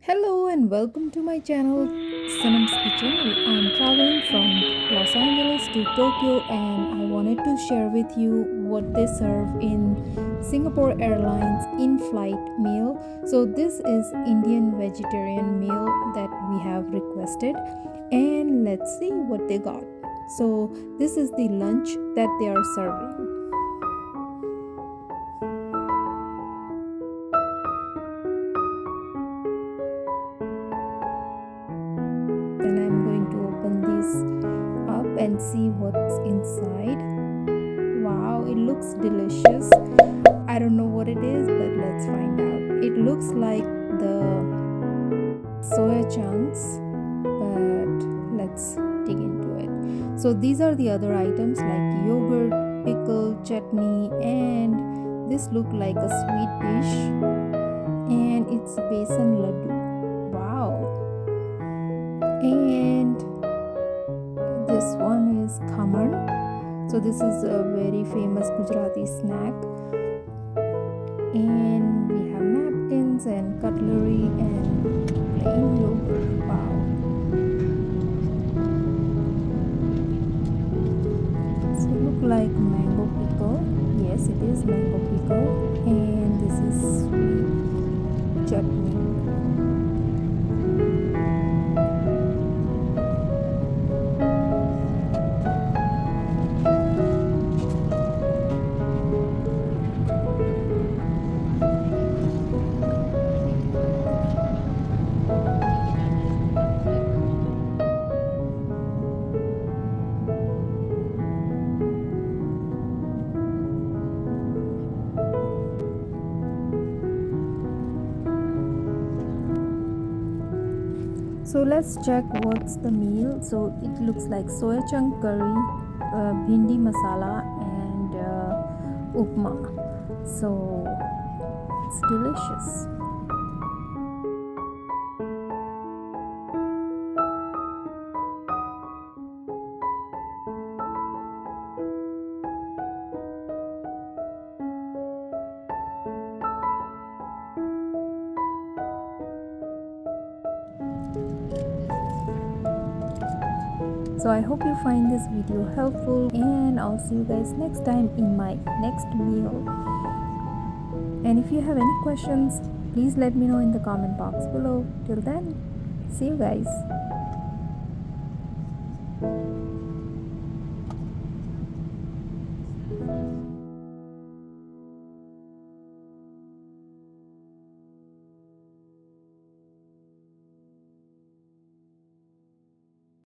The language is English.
Hello and welcome to my channel Sanamskitchen. I'm traveling from Los Angeles to Tokyo and I wanted to share with you what they serve in Singapore Airlines in-flight meal. So this is Indian vegetarian meal that we have requested and let's see what they got. So this is the lunch that they are serving. Then I'm going to open this up and see what's inside. Wow, it looks delicious. I don't know what it is, but let's find out. It looks like the soya chunks, but let's dig into it. So these are the other items like yogurt, pickle, chutney, and this look like a sweet dish, and it's besan laddu. Wow. And this one is khaman. So this is a very famous Gujarati snack. And we have napkins and cutlery and plain yogurt. Wow. So it look like mango pickle. Yes, it is mango pickle. And this is sweet chutney. So let's check what's the meal. So it looks like soya chunk curry, bhindi masala, and upma. So it's delicious. So I hope you find this video helpful and I'll see you guys next time in my next meal. And if you have any questions, please let me know in the comment box below. Till then, see you guys.